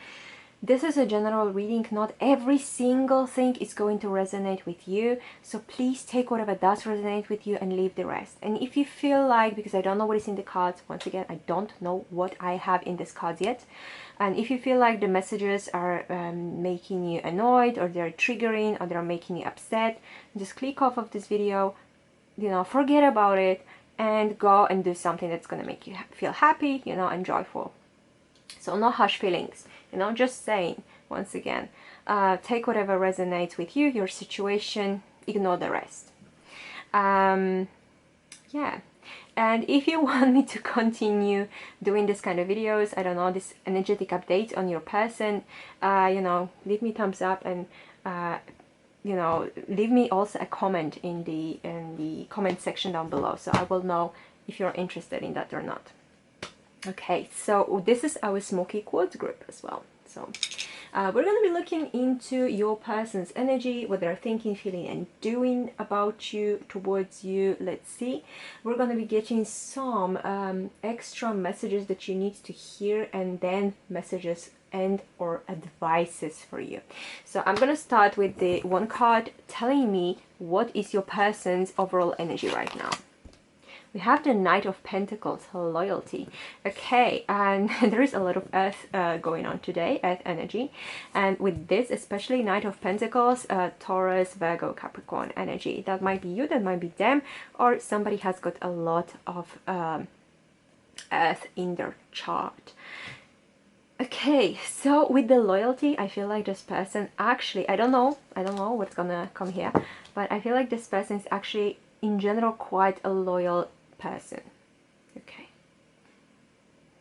this is a general reading. Not every single thing is going to resonate with you, so please take whatever does resonate with you and leave the rest. And if you feel like, because I don't know what is in the cards, once again, I don't know what I have in this cards yet, and if you feel like the messages are making you annoyed, or they're triggering, or they're making you upset, just click off of this video, you know, forget about it, and go and do something that's going to make you feel happy, you know, and joyful. So no harsh feelings, you know, just saying, once again, take whatever resonates with you, your situation, ignore the rest. Yeah, and if you want me to continue doing this kind of videos, I don't know, this energetic update on your person, you know, leave me thumbs up, and you know, leave me also a comment in the comment section down below, so I will know if you're interested in that or not. Okay, so this is our Smoky Quartz group as well. So we're going to be looking into your person's energy, what they're thinking, feeling, and doing about you, towards you. Let's see. We're going to be getting some extra messages that you need to hear, and then messages and or advices for you. So I'm going to start with the one card telling me what is your person's overall energy right now. We have the Knight of Pentacles, loyalty. Okay, and there is a lot of earth going on today, earth energy. And with this, especially Knight of Pentacles, Taurus, Virgo, Capricorn energy. That might be you, that might be them, or somebody has got a lot of earth in their chart. Okay, so with the loyalty, I feel like this person actually, I don't know what's gonna come here, but I feel like this person is actually, in general, quite a loyal person. Okay,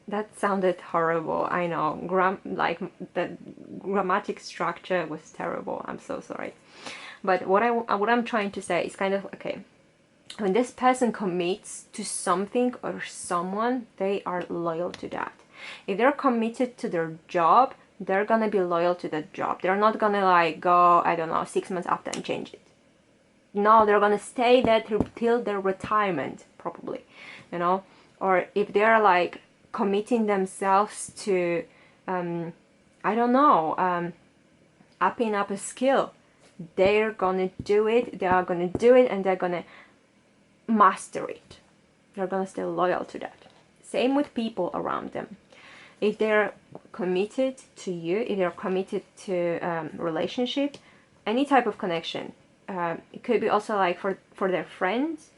that sounded horrible, I know, like the grammatic structure was terrible, I'm so sorry, but what I'm trying to say is kind of, okay, when this person commits to something or someone, they are loyal to that. If they're committed to their job, they're gonna be loyal to the job. They're not gonna like go, I don't know, 6 months after and change it. No, they're gonna stay there till their retirement, probably, you know. Or if they're like committing themselves to, I don't know, upping up a skill, they're gonna do it. They are gonna do it, and they're gonna master it. They're gonna stay loyal to that. Same with people around them. If they're committed to you, if they're committed to relationship, any type of connection. It could be also like for their friends,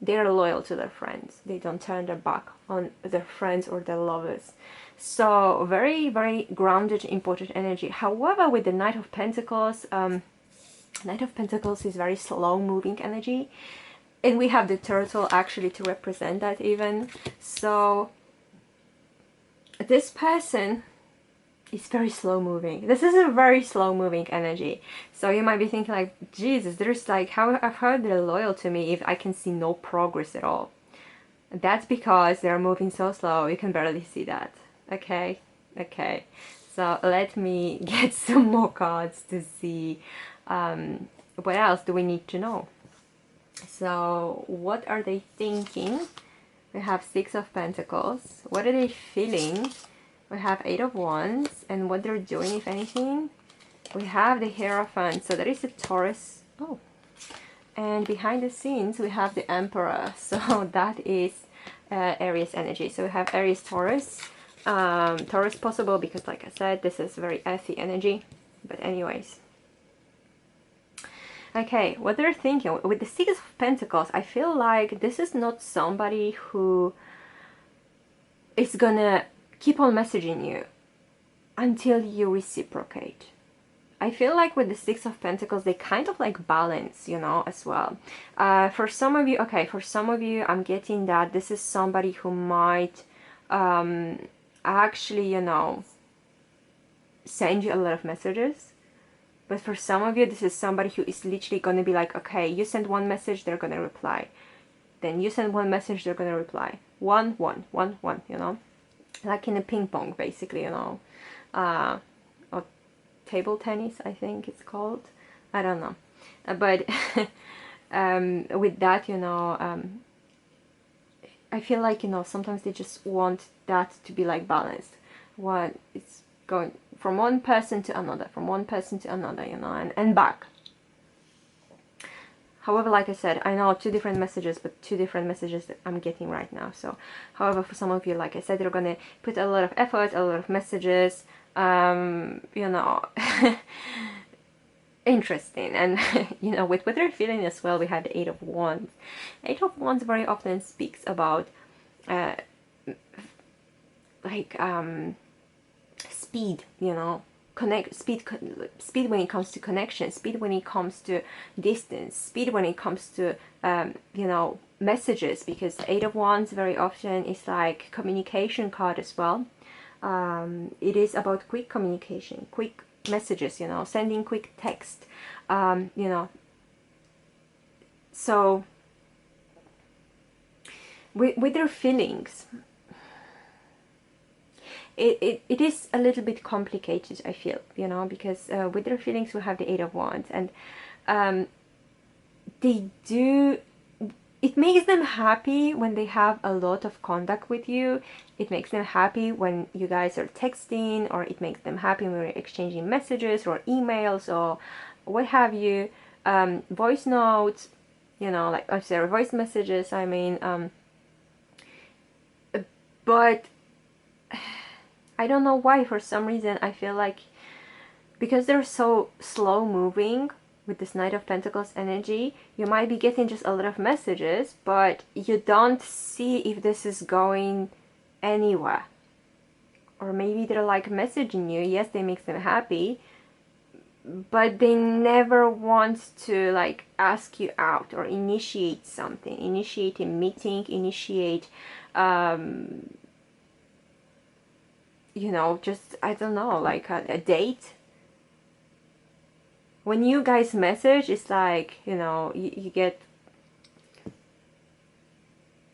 they're loyal to their friends. They don't turn their back on their friends or their lovers. So very, very grounded, important energy. However, with the Knight of Pentacles, Knight of Pentacles is very slow moving energy. And we have the turtle actually to represent that even. So this person is very slow moving. This is a very slow moving energy. So you might be thinking like, Jesus, there's like, how I've heard they're loyal to me if I can see no progress at all. That's because they're moving so slow, you can barely see that. Okay, okay. So let me get some more cards to see what else do we need to know. So what are they thinking? We have Six of Pentacles. What are they feeling? We have Eight of Wands, and what they're doing, if anything. We have the Hierophant, so that is a Taurus. Oh, and behind the scenes we have the Emperor, so that is Aries energy. So we have Aries, Taurus. Taurus possible because, like I said, this is very earthy energy. But anyways. Okay, what they're thinking with the Six of Pentacles, I feel like this is not somebody who is gonna keep on messaging you until you reciprocate. I feel like with the Six of Pentacles, they kind of like balance, you know, as well. For some of you, okay, for some of you, I'm getting that this is somebody who might actually, you know, send you a lot of messages. But for some of you, this is somebody who is literally going to be like, okay, you send one message, they're going to reply. Then you send one message, they're going to reply. One, one, one, one, you know? Like in a ping pong, basically, you know? Or table tennis, I think it's called. I don't know. But with that, you know, I feel like, you know, sometimes they just want that to be like balanced. What it's going from one person to another, from one person to another, you know, and back. However, like I said, I know two different messages, but two different messages that I'm getting right now. So, however, for some of you, like I said, you're going to put a lot of effort, a lot of messages, you know, interesting. And, you know, with what they're feeling as well, we had the Eight of Wands. Eight of Wands very often speaks about, like, speed, you know, speed when it comes to connection, speed when it comes to distance, speed when it comes to you know, messages, because Eight of Wands very often is like communication card as well. It is about quick communication, quick messages, you know, sending quick text, you know. So with their feelings, it is a little bit complicated, I feel, you know, because with their feelings we have the Eight of Wands, and they do, it makes them happy when they have a lot of contact with you. It makes them happy when you guys are texting, or it makes them happy when you're exchanging messages or emails or what have you, voice notes, you know, like, I'm sorry, voice messages, I mean, but I don't know why, for some reason I feel like because they're so slow moving with this Knight of Pentacles energy, you might be getting just a lot of messages, but you don't see if this is going anywhere. Or maybe they're like messaging you, yes, they make them happy, but they never want to like ask you out or initiate something, initiate a meeting, initiate you know, just, I don't know, like a date. When you guys message, it's like, you know, you get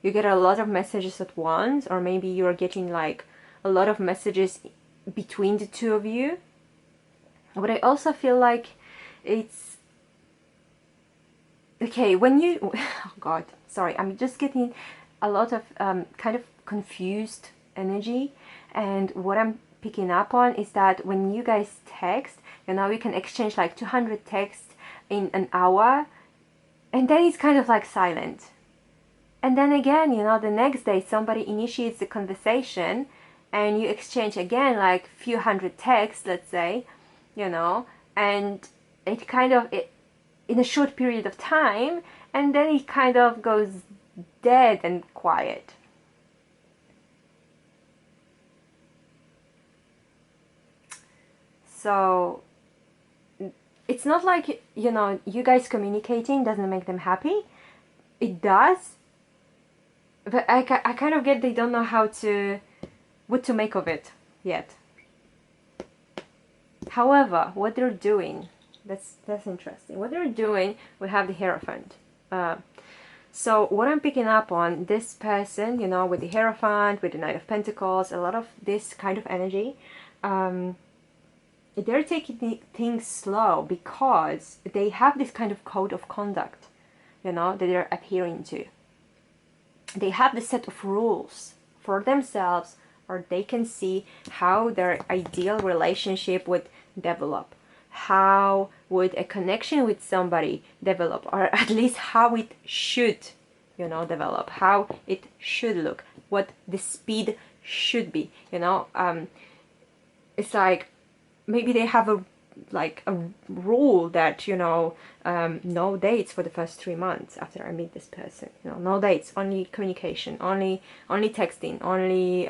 a lot of messages at once, or maybe you're getting like a lot of messages between the two of you. But I also feel like it's okay when you oh god, sorry, I'm just getting a lot of kind of confused energy. And what I'm picking up on is that when you guys text, you know, you can exchange like 200 texts in an hour, and then it's kind of like silent. And then again, you know, the next day somebody initiates the conversation and you exchange again like few hundred texts, let's say, you know, and it kind of, in a short period of time, and then it kind of goes dead and quiet. So it's not like, you know, you guys communicating doesn't make them happy. It does. But I kind of get they don't know what to make of it yet. However, what they're doing, that's interesting. What they're doing, we have the Hierophant. So what I'm picking up on, this person, you know, with the Hierophant, with the Knight of Pentacles, a lot of this kind of energy, they're taking things slow because they have this kind of code of conduct, you know, that they're adhering to. They have the set of rules for themselves, or they can see how their ideal relationship would develop. How would a connection with somebody develop, or at least how it should, you know, develop, how it should look, what the speed should be, you know. It's like maybe they have a rule that, you know, no dates for the first 3 months after I meet this person, you know, no dates, only communication, only texting, only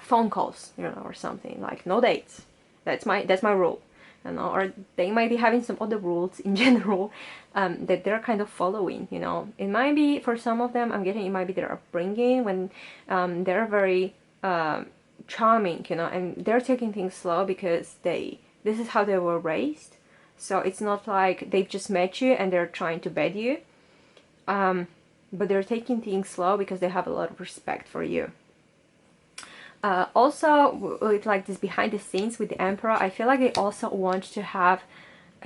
phone calls, you know, or something, like no dates. That's my rule, you know. Or they might be having some other rules in general that they're kind of following, you know. It might be, for some of them, I'm getting, it might be their upbringing when they're very charming, you know, and they're taking things slow because they This is how they were raised. So it's not like they've just met you and they're trying to bed you. But they're taking things slow because they have a lot of respect for you. Also, with like this behind the scenes with the Emperor, I feel like they also want to have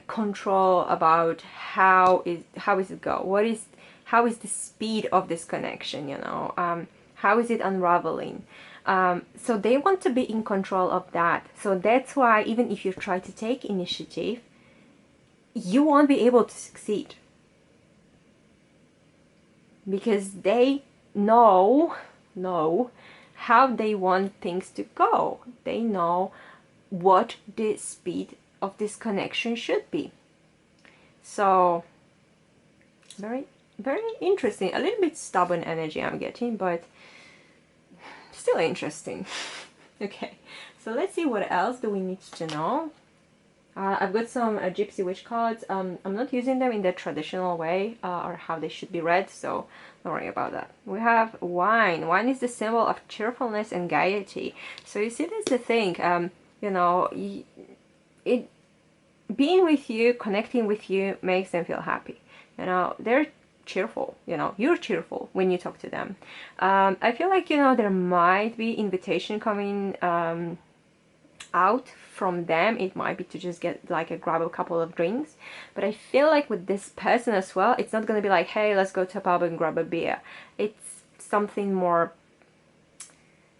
control about how is it go, how is the speed of this connection, you know, how is it unraveling. So they want to be in control of that. So that's why even if you try to take initiative, you won't be able to succeed, because they know how they want things to go. They know what the speed of this connection should be. So very, very interesting. A little bit stubborn energy I'm getting, but still interesting. Okay, so let's see what else do we need to know. I've got some Gypsy Witch cards. I'm not using them in the traditional way or how they should be read, so don't worry about that. We have wine. Wine is the symbol of cheerfulness and gaiety. So you see, that's the thing. You know, it being with you, connecting with you makes them feel happy. You know, they're cheerful. You know, you're cheerful when you talk to them. I feel like, you know, there might be invitation coming out from them. It might be to just get like grab a couple of drinks, but I feel like with this person as well, it's not gonna be like, hey, let's go to a pub and grab a beer. It's something more,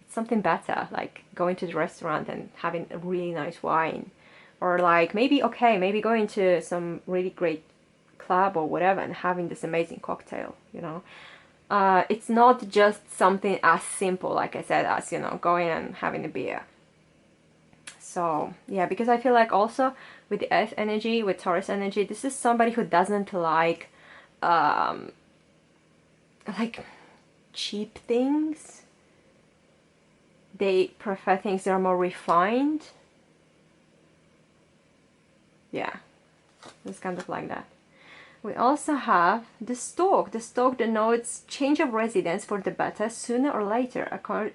it's something better, like going to the restaurant and having a really nice wine, or like maybe going to some really great club or whatever and having this amazing cocktail, you know. It's not just something as simple, like I said, as, you know, going and having a beer. So yeah, because I feel like also with the Earth energy, with Taurus energy, this is somebody who doesn't like cheap things. They prefer things that are more refined. Yeah, it's kind of like that. We also have the Stork. The Stork denotes change of residence for the better sooner or later,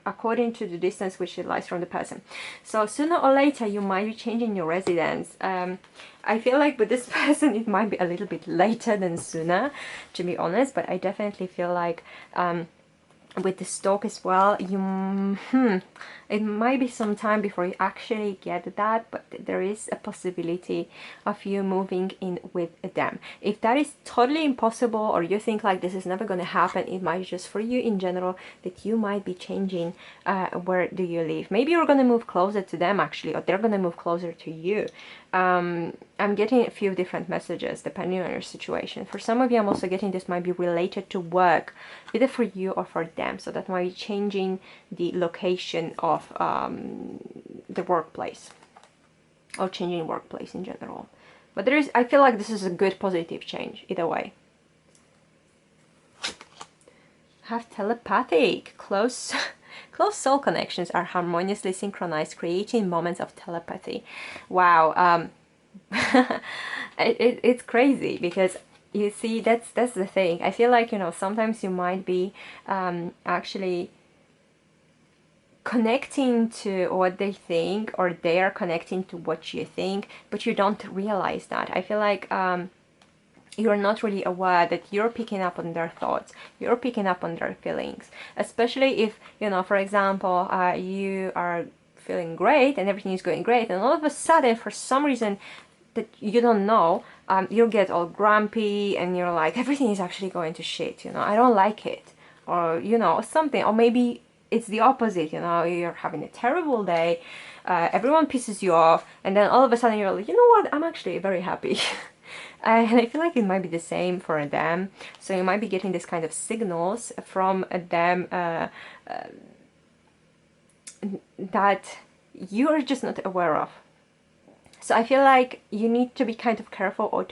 according to the distance which it lies from the person. So sooner or later you might be changing your residence. I feel like with this person it might be a little bit later than sooner, to be honest, but I definitely feel like with the Stork as well, it might be some time before you actually get that, but there is a possibility of you moving in with them. If that is totally impossible, or you think like this is never going to happen, it might be just for you in general that you might be changing where do you live. Maybe you're going to move closer to them actually, or they're going to move closer to you. I'm getting a few different messages depending on your situation. For some of you, I'm also getting this might be related to work, either for you or for them. So that might be changing the location of the workplace, or changing workplace in general. But there is, I feel like this is a good positive change either way. Have telepathic, close soul connections are harmoniously synchronized, creating moments of telepathy. Wow, it's crazy, because you see, that's the thing. I feel like, you know, sometimes you might be actually connecting to what they think, or they are connecting to what you think, but you don't realize that. I feel like you're not really aware that you're picking up on their thoughts, you're picking up on their feelings, especially if, you know, for example, you are feeling great and everything is going great, and all of a sudden, for some reason that you don't know, you get all grumpy and you're like, everything is actually going to shit, you know, I don't like it, or, you know, something. Or maybe it's the opposite, you know, you're having a terrible day, everyone pisses you off, and then all of a sudden you're like, you know what, I'm actually very happy. And I feel like it might be the same for them. So you might be getting this kind of signals from them that you are just not aware of. So I feel like you need to be kind of careful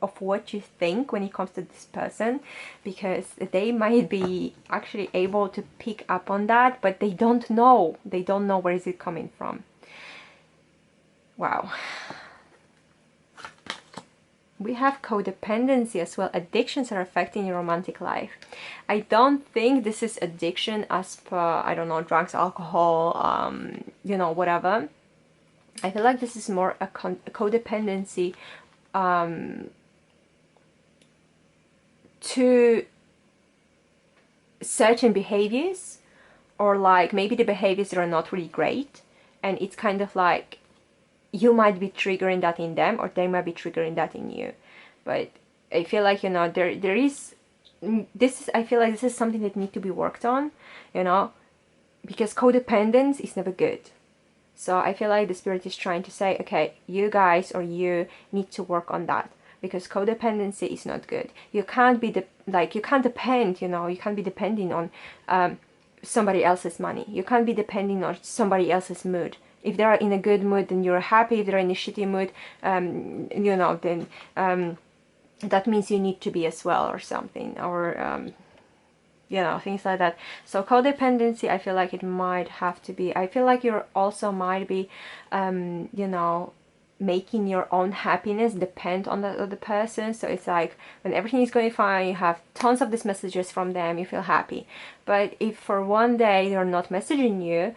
of what you think when it comes to this person, because they might be actually able to pick up on that, but they don't know. They don't know where is it coming from. Wow. We have codependency as well. Addictions are affecting your romantic life. I don't think this is addiction as per, I don't know, drugs, alcohol, you know, whatever. I feel like this is more a codependency to certain behaviors, or like maybe the behaviors are not really great, and it's kind of like you might be triggering that in them, or they might be triggering that in you. But I feel like, you know, there is this is, I feel like this is something that needs to be worked on, you know, because codependence is never good. So I feel like the spirit is trying to say, okay, you guys, or you need to work on that, because codependency is not good. You can't be you can't depend, you know, you can't be depending on somebody else's money. You can't be depending on somebody else's mood. If they're in a good mood, then you're happy. If they're in a shitty mood, you know, then that means you need to be as well, or something, or you know, things like that. So codependency, I feel like it might have to be, I feel like you're also might be, you know, making your own happiness depend on the other person. So it's like when everything is going fine, you have tons of these messages from them, you feel happy. But if for one day they're not messaging you,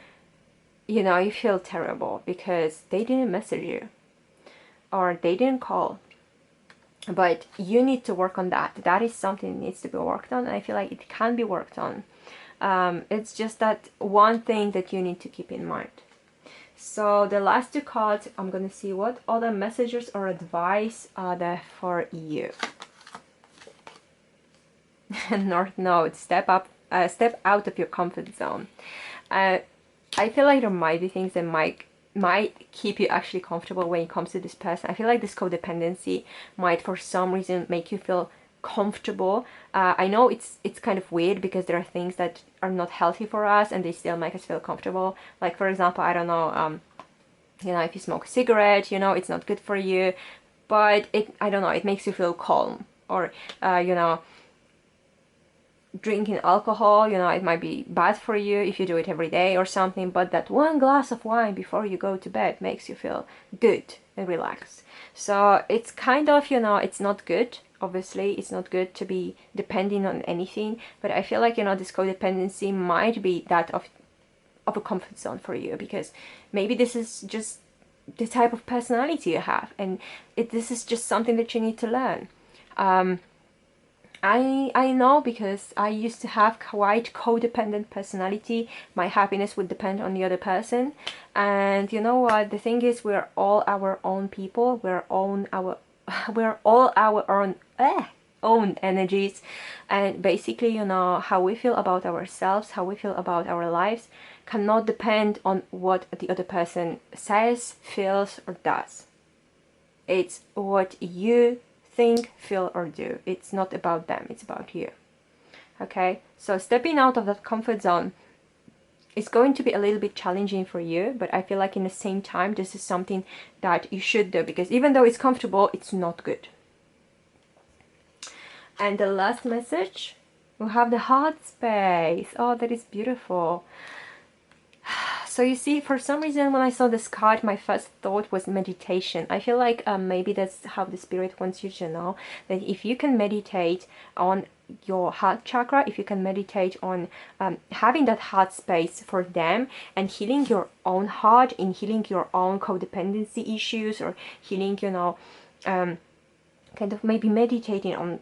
you know, you feel terrible because they didn't message you or they didn't call. But you need to work on that. That is something that needs to be worked on, and I feel like it can be worked on. It's just that one thing that you need to keep in mind. So the last two cards, I'm gonna see what other messages or advice are there for you. North Node, step out of your comfort zone. I feel like there might be things that might keep you actually comfortable when it comes to this person. I feel like this codependency might for some reason make you feel comfortable. I know it's kind of weird because there are things that are not healthy for us and they still make us feel comfortable. Like, for example, I don't know, you know, if you smoke a cigarette, you know, it's not good for you, but I don't know, it makes you feel calm. Or you know, drinking alcohol, you know, it might be bad for you if you do it every day or something, but that one glass of wine before you go to bed makes you feel good and relaxed. So it's kind of, you know, it's not good. Obviously, it's not good to be depending on anything, but I feel like, you know, this codependency might be that of a comfort zone for you, because maybe this is just the type of personality you have, and this is just something that you need to learn. I know, because I used to have quite codependent personality. My happiness would depend on the other person, and you know what? The thing is, we're all our own people. We're all our own energies, and basically, you know, how we feel about ourselves, how we feel about our lives, cannot depend on what the other person says, feels, or does. It's what you think, feel, or do. It's not about them, it's about you. Okay, so stepping out of that comfort zone is going to be a little bit challenging for you, but I feel like in the same time this is something that you should do, because even though it's comfortable, it's not good. And the last message, we have the heart space. Oh, that is beautiful. So you see, for some reason when I saw this card, my first thought was meditation. I feel like maybe that's how the spirit wants you to know that if you can meditate on your heart chakra, if you can meditate on having that heart space for them, and healing your own heart, in healing your own codependency issues, or healing, you know, kind of maybe meditating on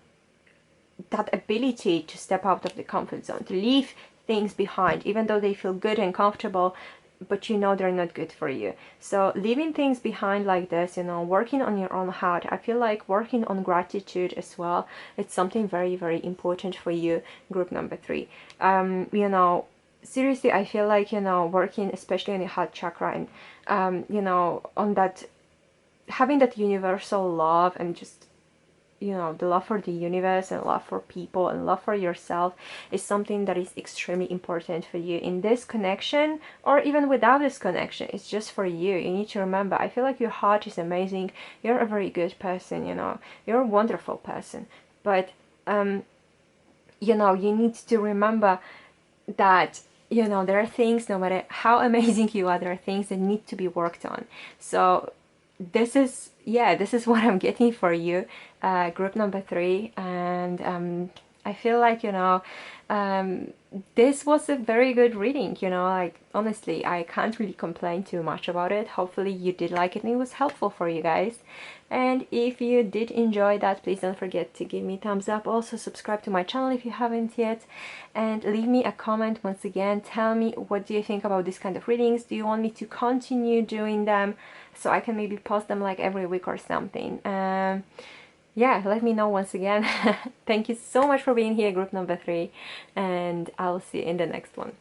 that ability to step out of the comfort zone, to leave things behind, even though they feel good and comfortable, but you know they're not good for you. So leaving things behind like this, you know, working on your own heart. I feel like working on gratitude as well, it's something very, very important for you, group number 3. You know, seriously, I feel like, you know, working especially on the heart chakra, and you know, on that, having that universal love, and just, you know, the love for the universe and love for people and love for yourself is something that is extremely important for you in this connection, or even without this connection. It's just for you. You need to remember, I feel like your heart is amazing. You're a very good person, you know, you're a wonderful person, but you know, you need to remember that, you know, there are things, no matter how amazing you are, there are things that need to be worked on. So this is what I'm getting for you, group number 3, and I feel like, you know, this was a very good reading, you know, like honestly, I can't really complain too much about it. Hopefully you did like it and it was helpful for you guys. And if you did enjoy that, please don't forget to give me a thumbs up. Also subscribe to my channel if you haven't yet, and leave me a comment once again. Tell me, what do you think about this kind of readings? Do you want me to continue doing them so I can maybe post them like every week or something? Yeah, let me know once again. Thank you so much for being here, group number 3, and I'll see you in the next one.